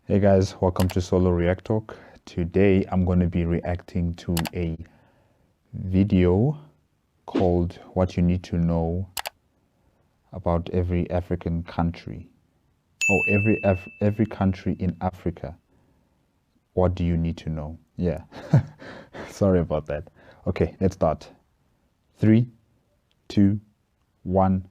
Hey guys, welcome to Solo ReacTalk. Today I'm going to be reacting to a video called What You Need to Know About Every African Country. Or every country in Africa. What do you need to know? Yeah. Sorry about that. Okay, let's start. 3, 2, 1.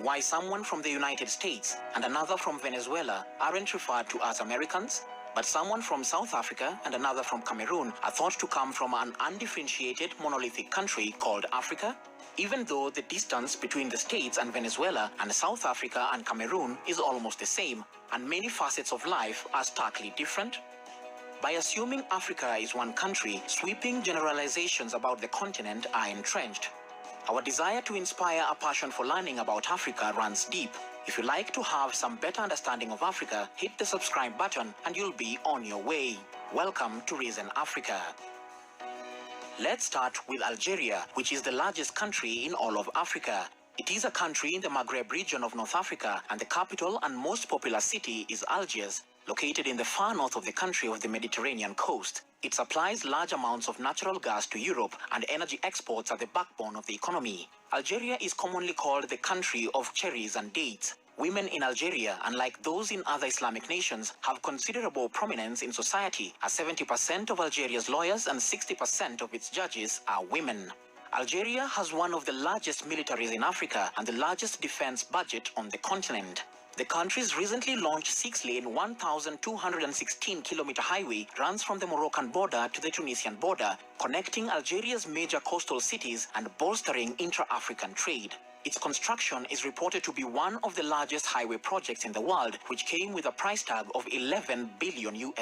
Why someone from the United States and another from Venezuela aren't referred to as Americans, but someone from South Africa and another from Cameroon are thought to come from an undifferentiated monolithic country called Africa, even though the distance between the States and Venezuela and South Africa and Cameroon is almost the same, and many facets of life are starkly different. By assuming Africa is one country, sweeping generalizations about the continent are entrenched. Our desire to inspire a passion for learning about Africa runs deep. If you like to have some better understanding of Africa, hit the subscribe button and you'll be on your way. Welcome to Reason Africa. Let's start with Algeria, which is the largest country in all of Africa. It is a country in the Maghreb region of North Africa, and the capital and most popular city is Algiers, located in the far north of the country of the Mediterranean coast. It supplies large amounts of natural gas to Europe, and energy exports are the backbone of the economy. Algeria is commonly called the country of cherries and dates. Women in Algeria, unlike those in other Islamic nations, have considerable prominence in society, as 70% of Algeria's lawyers and 60% of its judges are women. Algeria has one of the largest militaries in Africa and the largest defense budget on the continent. The country's recently launched 6-lane 1,216-kilometer highway runs from the Moroccan border to the Tunisian border, connecting Algeria's major coastal cities and bolstering intra-African trade. Its construction is reported to be one of the largest highway projects in the world, which came with a price tag of $11 billion.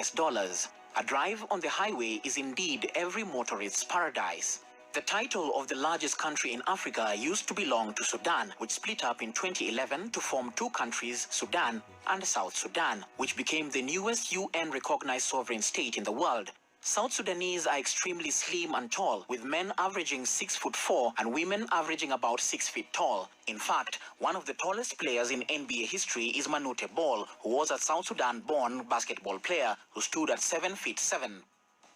A drive on the highway is indeed every motorist's paradise. The title of the largest country in Africa used to belong to Sudan, which split up in 2011 to form two countries, Sudan and South Sudan, which became the newest UN-recognized sovereign state in the world. South Sudanese are extremely slim and tall, with men averaging 6'4" and women averaging about 6 feet tall. In fact, one of the tallest players in NBA history is Manute Bol, who was a South Sudan-born basketball player who stood at 7'7".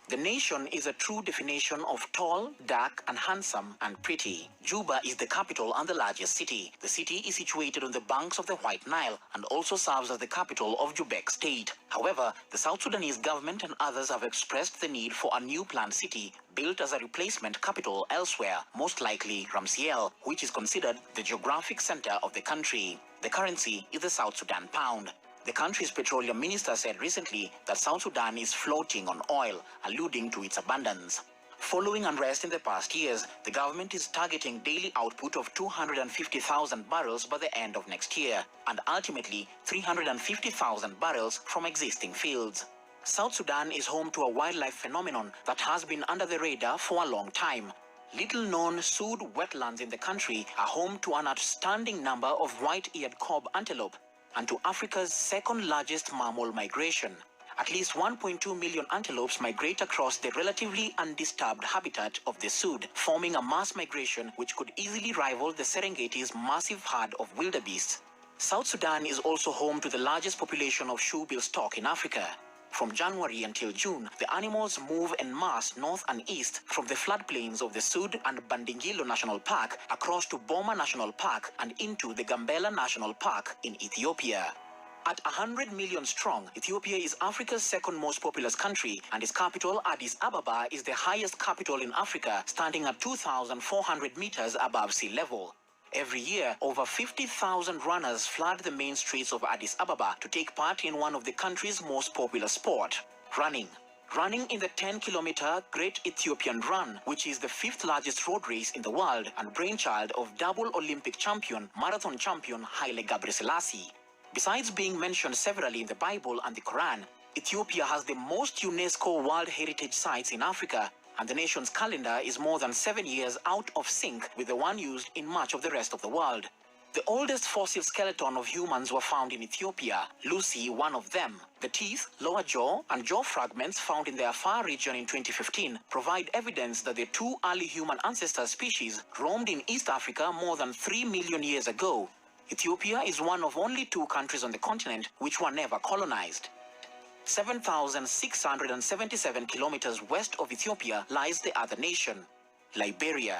The nation is a true definition of tall, dark, and handsome and pretty. Juba is the capital and the largest city. The city is situated on the banks of the White Nile and also serves as the capital of Jubek State. However, the South Sudanese government and others have expressed the need for a new planned city built as a replacement capital elsewhere, most likely Ramsiel, which is considered the geographic center of the country. The currency is the South Sudan pound. The country's petroleum minister said recently that South Sudan is floating on oil, alluding to its abundance. Following unrest in the past years, the government is targeting daily output of 250,000 barrels by the end of next year, and ultimately 350,000 barrels from existing fields. South Sudan is home to a wildlife phenomenon that has been under the radar for a long time. Little-known Sud wetlands in the country are home to an outstanding number of white-eared cob antelope, and to Africa's second-largest mammal migration. At least 1.2 million antelopes migrate across the relatively undisturbed habitat of the Sud, forming a mass migration which could easily rival the Serengeti's massive herd of wildebeests. South Sudan is also home to the largest population of shoebill stock in Africa. From January until June, the animals move en masse north and east from the floodplains of the Sud and Bandingilo National Park across to Boma National Park and into the Gambela National Park in Ethiopia. At 100 million strong, Ethiopia is Africa's second most populous country, and its capital, Addis Ababa, is the highest capital in Africa, standing at 2,400 meters above sea level. Every year, over 50,000 runners flood the main streets of Addis Ababa to take part in one of the country's most popular sport, running. Running in the 10-kilometer Great Ethiopian Run, which is the fifth largest road race in the world and brainchild of double Olympic marathon champion Haile Gebrselassie. Besides being mentioned severally in the Bible and the Quran, Ethiopia has the most UNESCO World Heritage Sites in Africa, and the nation's calendar is more than 7 years out of sync with the one used in much of the rest of the world. The oldest fossil skeleton of humans were found in Ethiopia, Lucy one of them. The teeth, lower jaw, and jaw fragments found in the Afar region in 2015 provide evidence that the two early human ancestor species roamed in East Africa more than 3 million years ago. Ethiopia is one of only 2 countries on the continent which were never colonized. 7,677 kilometers west of Ethiopia lies the other nation, Liberia.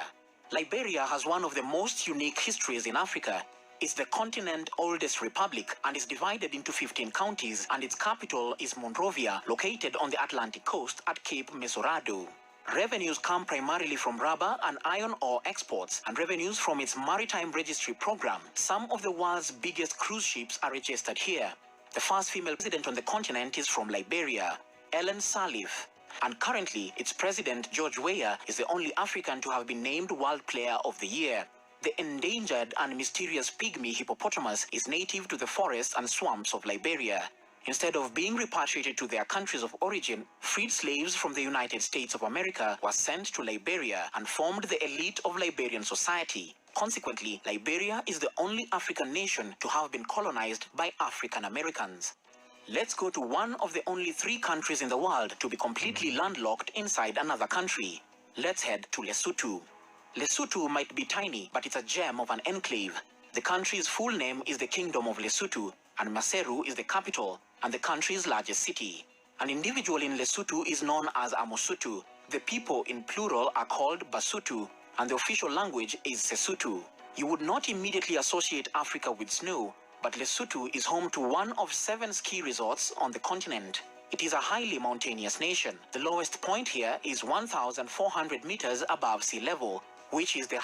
Liberia has one of the most unique histories in Africa. It's the continent's oldest republic and is divided into 15 counties, and its capital is Monrovia, located on the Atlantic coast at Cape Mesurado. Revenues come primarily from rubber and iron ore exports, and revenues from its maritime registry program. Some of the world's biggest cruise ships are registered here. The first female president on the continent is from Liberia, Ellen Sirleaf, and currently its president, George Weah, is the only African to have been named World Player of the Year. The endangered and mysterious pygmy hippopotamus is native to the forests and swamps of Liberia. Instead of being repatriated to their countries of origin, freed slaves from the United States of America were sent to Liberia and formed the elite of Liberian society. Consequently, Liberia is the only African nation to have been colonized by African Americans. Let's go to one of the only 3 countries in the world to be completely landlocked inside another country. Let's head to Lesotho. Lesotho might be tiny, but it's a gem of an enclave. The country's full name is the Kingdom of Lesotho, and Maseru is the capital and the country's largest city. An individual in Lesotho is known as a Mosotho. The people in plural are called Basotho, and the official language is Sesotho. You would not immediately associate Africa with snow, but Lesotho is home to one of 7 ski resorts on the continent. It is a highly mountainous nation. The lowest point here is 1,400 meters above sea level, which is the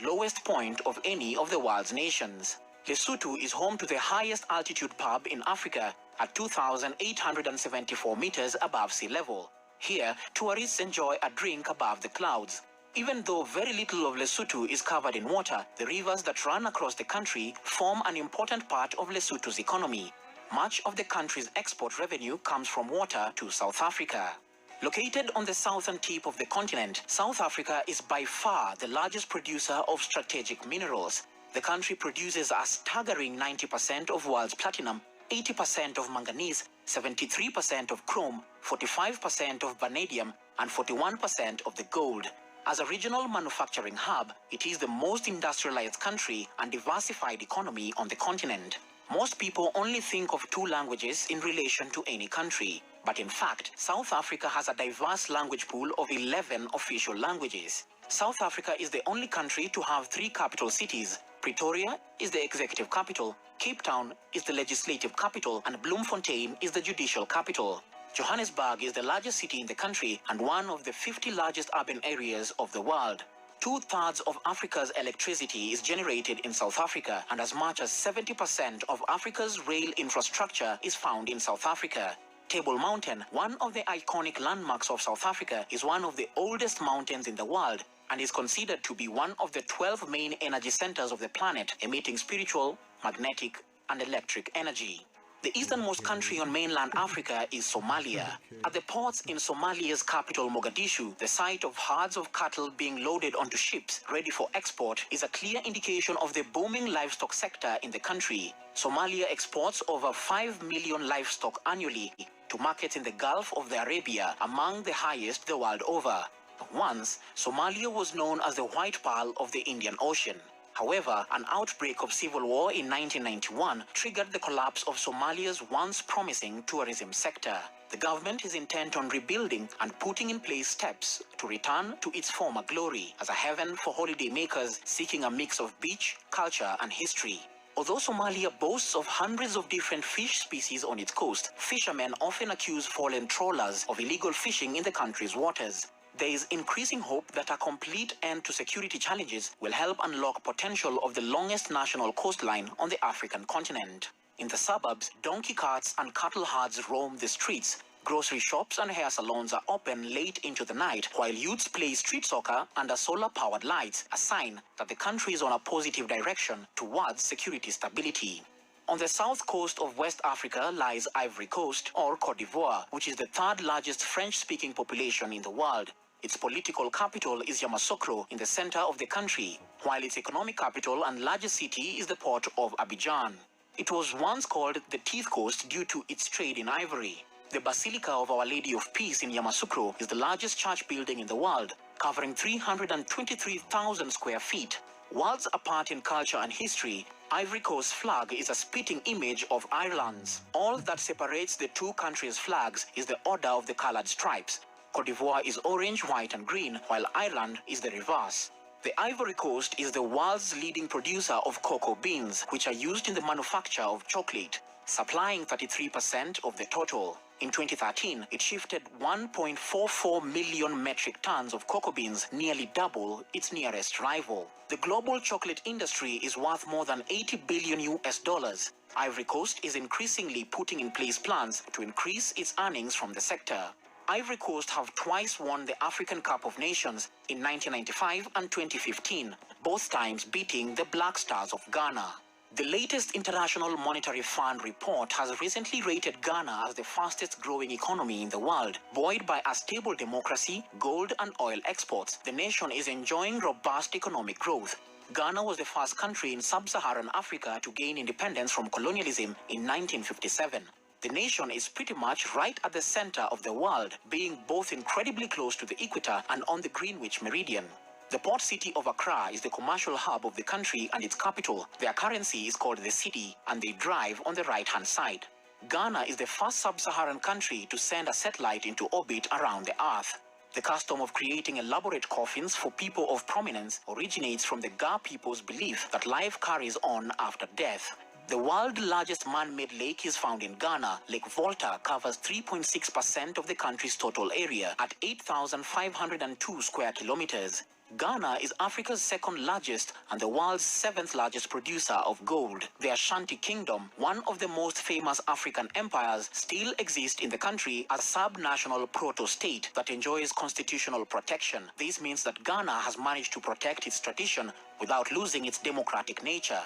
lowest point of any of the world's nations. Lesotho is home to the highest altitude pub in Africa at 2,874 meters above sea level. Here, tourists enjoy a drink above the clouds. Even though very little of Lesotho is covered in water, the rivers that run across the country form an important part of Lesotho's economy. Much of the country's export revenue comes from water to South Africa. Located on the southern tip of the continent, South Africa is by far the largest producer of strategic minerals. The country produces a staggering 90% of world's platinum, 80% of manganese, 73% of chrome, 45% of vanadium, and 41% of the gold. As a regional manufacturing hub, it is the most industrialized country and diversified economy on the continent. Most people only think of 2 languages in relation to any country, but in fact, South Africa has a diverse language pool of 11 official languages. South Africa is the only country to have 3 capital cities. Pretoria is the executive capital, Cape Town is the legislative capital, and Bloemfontein is the judicial capital. Johannesburg is the largest city in the country and one of the 50 largest urban areas of the world. 2/3 of Africa's electricity is generated in South Africa, and as much as 70% of Africa's rail infrastructure is found in South Africa. Table Mountain, one of the iconic landmarks of South Africa, is one of the oldest mountains in the world and is considered to be one of the 12 main energy centers of the planet, emitting spiritual, magnetic, and electric energy. The easternmost country on mainland Africa is Somalia. At the ports in Somalia's capital Mogadishu, the sight of herds of cattle being loaded onto ships ready for export is a clear indication of the booming livestock sector in the country. Somalia exports over 5 million livestock annually to markets in the Gulf of Arabia, among the highest the world over. Once, Somalia was known as the White Pearl of the Indian Ocean. However, an outbreak of civil war in 1991 triggered the collapse of Somalia's once promising tourism sector. The government is intent on rebuilding and putting in place steps to return to its former glory as a haven for holidaymakers seeking a mix of beach, culture, and history. Although Somalia boasts of hundreds of different fish species on its coast, fishermen often accuse foreign trawlers of illegal fishing in the country's waters. There is increasing hope that a complete end to security challenges will help unlock potential of the longest national coastline on the African continent. In the suburbs, donkey carts and cattle herds roam the streets. Grocery shops and hair salons are open late into the night, while youths play street soccer under solar-powered lights, a sign that the country is on a positive direction towards security stability. On the south coast of West Africa lies Ivory Coast, or Côte d'Ivoire, which is the 3rd largest French-speaking population in the world. Its political capital is Yamoussoukro in the center of the country, while its economic capital and largest city is the port of Abidjan. It was once called the Teeth Coast due to its trade in ivory. The Basilica of Our Lady of Peace in Yamoussoukro is the largest church building in the world, covering 323,000 square feet. Worlds apart in culture and history, Ivory Coast's flag is a spitting image of Ireland's. All that separates the two countries' flags is the order of the colored stripes. Côte d'Ivoire is orange, white, and green, while Ireland is the reverse. The Ivory Coast is the world's leading producer of cocoa beans, which are used in the manufacture of chocolate, supplying 33% of the total. In 2013, it shifted 1.44 million metric tons of cocoa beans, nearly double its nearest rival. The global chocolate industry is worth more than 80 billion US dollars. Ivory Coast is increasingly putting in place plans to increase its earnings from the sector. Ivory Coast have twice won the African Cup of Nations in 1995 and 2015, both times beating the Black Stars of Ghana. The latest International Monetary Fund report has recently rated Ghana as the fastest growing economy in the world. Buoyed by a stable democracy, gold and oil exports, the nation is enjoying robust economic growth. Ghana was the first country in sub-Saharan Africa to gain independence from colonialism in 1957. The nation is pretty much right at the center of the world, being both incredibly close to the equator and on the Greenwich Meridian. The port city of Accra is the commercial hub of the country and its capital. Their currency is called the cedi, and they drive on the right-hand side. Ghana is the first sub-Saharan country to send a satellite into orbit around the Earth. The custom of creating elaborate coffins for people of prominence originates from the Ga people's belief that life carries on after death. The world's largest man-made lake is found in Ghana. Lake Volta covers 3.6% of the country's total area at 8,502 square kilometers. Ghana is Africa's second largest and the world's seventh largest producer of gold. The Ashanti Kingdom, one of the most famous African empires, still exists in the country as a sub-national proto-state that enjoys constitutional protection. This means that Ghana has managed to protect its tradition without losing its democratic nature.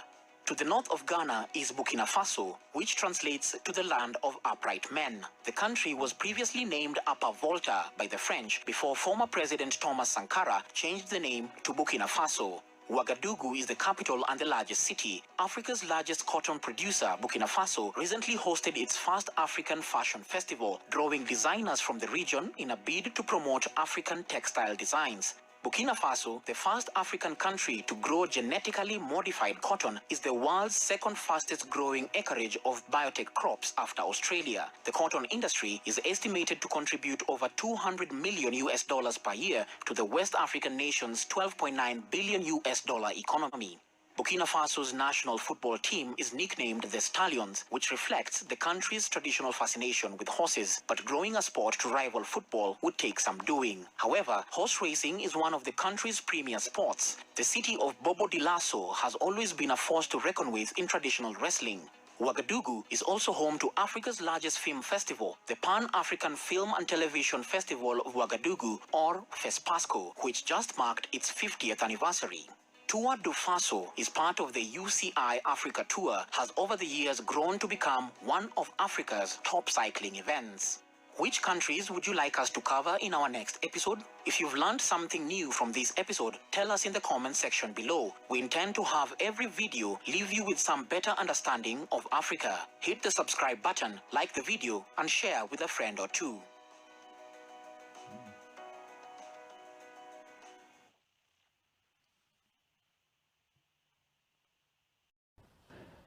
To the north of Ghana is Burkina Faso, which translates to the land of upright men. The country was previously named Upper Volta by the French before former President Thomas Sankara changed the name to Burkina Faso. Ouagadougou is the capital and the largest city. Africa's largest cotton producer, Burkina Faso, recently hosted its first African Fashion Festival, drawing designers from the region in a bid to promote African textile designs. Burkina Faso, the first African country to grow genetically modified cotton, is the world's second fastest growing acreage of biotech crops after Australia. The cotton industry is estimated to contribute over 200 million US dollars per year to the West African nation's 12.9 billion US dollar economy. Burkina Faso's national football team is nicknamed the Stallions, which reflects the country's traditional fascination with horses, but growing a sport to rival football would take some doing. However, horse racing is one of the country's premier sports. The city of Bobo Dioulasso has always been a force to reckon with in traditional wrestling. Ouagadougou is also home to Africa's largest film festival, the Pan-African Film and Television Festival of Ouagadougou, or FESPASCO, which just marked its 50th anniversary. Tour du Faso is part of the UCI Africa Tour, has over the years grown to become one of Africa's top cycling events. Which countries would you like us to cover in our next episode? If you've learned something new from this episode, tell us in the comment section below. We intend to have every video leave you with some better understanding of Africa. Hit the subscribe button, like the video, and share with a friend or two.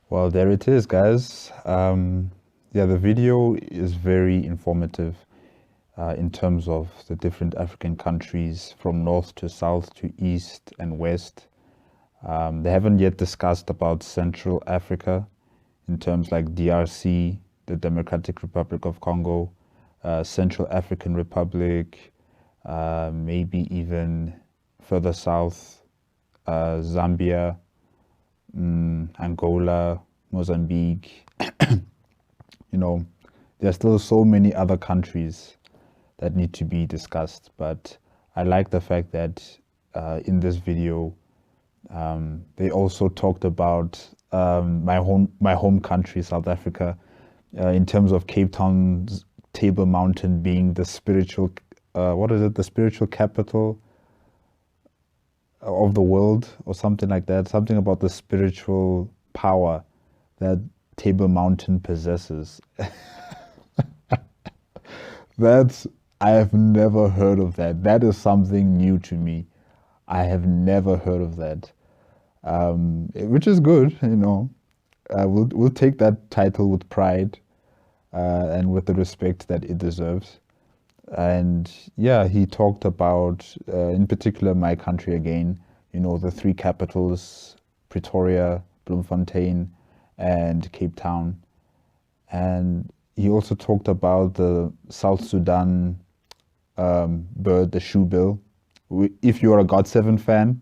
Well, there it is, guys. Yeah, the video is very informative in terms of the different African countries from north to south to east and west. They haven't yet discussed about Central Africa in terms like DRC, the Democratic Republic of Congo, Central African Republic, maybe even further south, Zambia, Angola, Mozambique. You know, there are still so many other countries that need to be discussed, but I like the fact that in this video they also talked about my home country, South Africa, in terms of Cape Town's Table Mountain being the spiritual the spiritual capital of the world, or something like that. Something about the spiritual power that Table Mountain possesses. I have never heard of that. That is something new to me. I have never heard of that. which is good, you know. We'll take that title with pride and with the respect that it deserves. And yeah, he talked about, in particular, my country again, you know, the three capitals, Pretoria, Bloemfontein, and Cape Town. And he also talked about the South Sudan bird, the shoe bill. If you're a God7 fan,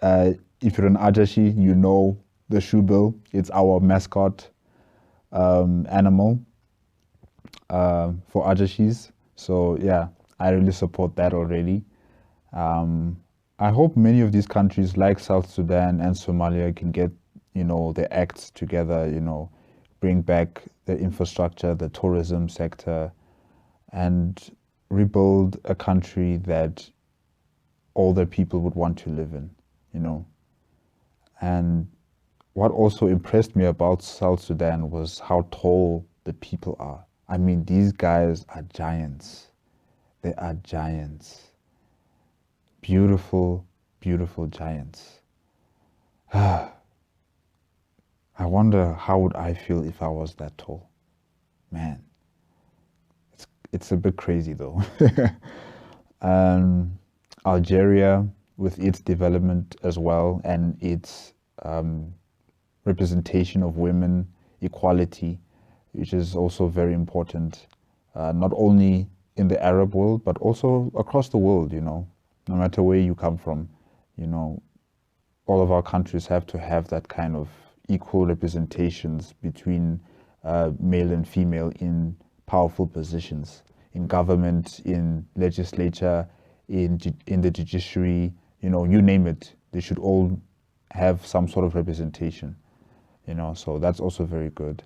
if you're an Ajashi, you know the shoe bill. It's our mascot animal for Ajashis. So yeah, I really support that already. I hope many of these countries like South Sudan and Somalia can get, you know, their acts together, you know, bring back the infrastructure, the tourism sector, and rebuild a country that all the people would want to live in, you know. And what also impressed me about South Sudan was how tall the people are. I mean, these guys are giants. They are giants. Beautiful, beautiful giants. I wonder how would I feel if I was that tall. Man, it's a bit crazy though. Algeria, with its development as well and its representation of women, equality, which is also very important, not only in the Arab world, but also across the world, you know, no matter where you come from, you know, all of our countries have to have that kind of equal representations between male and female in powerful positions, in government, in legislature, in the judiciary, you know, you name it. They should all have some sort of representation, you know, so that's also very good.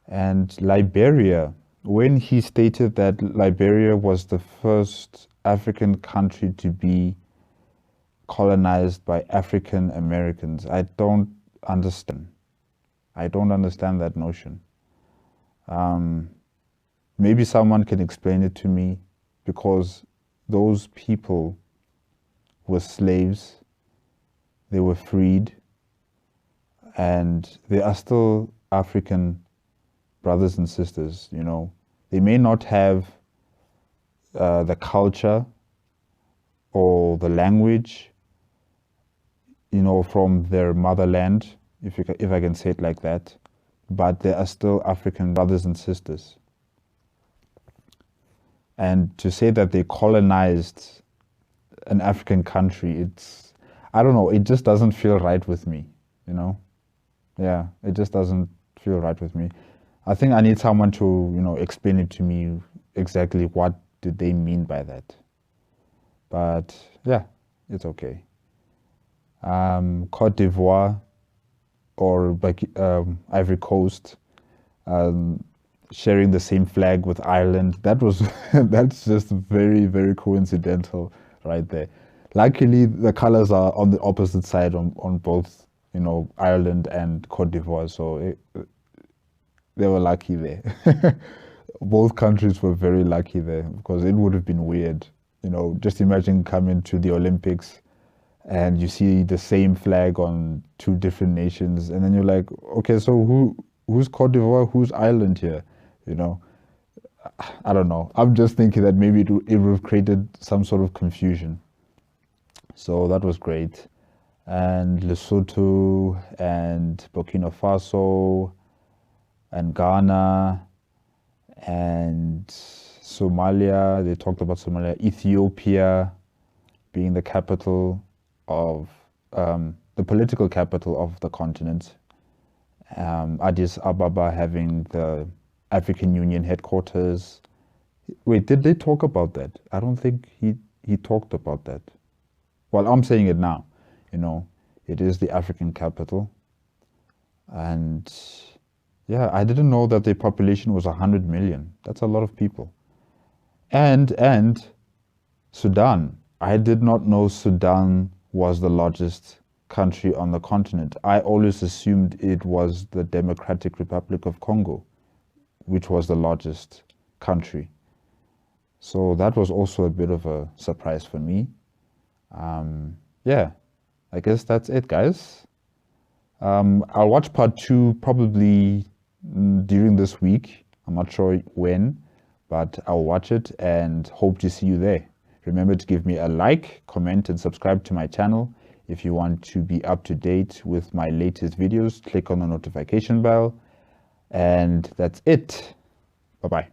And Liberia, when he stated that Liberia was the first African country to be colonized by African Americans, I don't understand. I don't understand that notion. Maybe someone can explain it to me, because those people were slaves, they were freed, and they are still African brothers and sisters, you know. They may not have the culture or the language, you know, from their motherland, if I can say it like that, but they are still African brothers and sisters. And to say that they colonized an African country, I don't know, it just doesn't feel right with me, you know? Yeah, it just doesn't feel right with me. I think I need someone to, you know, explain it to me exactly what did they mean by that. But yeah, it's okay. Cote d'Ivoire or Ivory Coast, sharing the same flag with Ireland. That's just very, very coincidental right there. Luckily, the colors are on the opposite side on both, you know, Ireland and Cote d'Ivoire. So they were lucky there. Both countries were very lucky there, because it would have been weird. You know, just imagine coming to the Olympics and you see the same flag on two different nations, and then you're like, okay, so who's Cote d'Ivoire, who's Ireland here? You know, I don't know. I'm just thinking that maybe it would have created some sort of confusion. So that was great. And Lesotho and Burkina Faso and Ghana and Somalia, they talked about Somalia, Ethiopia being the capital of, the political capital of the continent, Addis Ababa having the African Union headquarters. Wait, did they talk about that? I don't think he talked about that. Well, I'm saying it now, you know, it is the African capital. And yeah, I didn't know that the population was 100 million. That's a lot of people. And Sudan. I did not know Sudan was the largest country on the continent. I always assumed it was the Democratic Republic of Congo, which was the largest country. So that was also a bit of a surprise for me. Yeah, I guess that's it, guys. I'll watch part 2 probably during this week. I'm not sure when, but I'll watch it and hope to see you there. Remember to give me a like, comment, and subscribe to my channel. If you want to be up to date with my latest videos, click on the notification bell. And that's it. Bye-bye.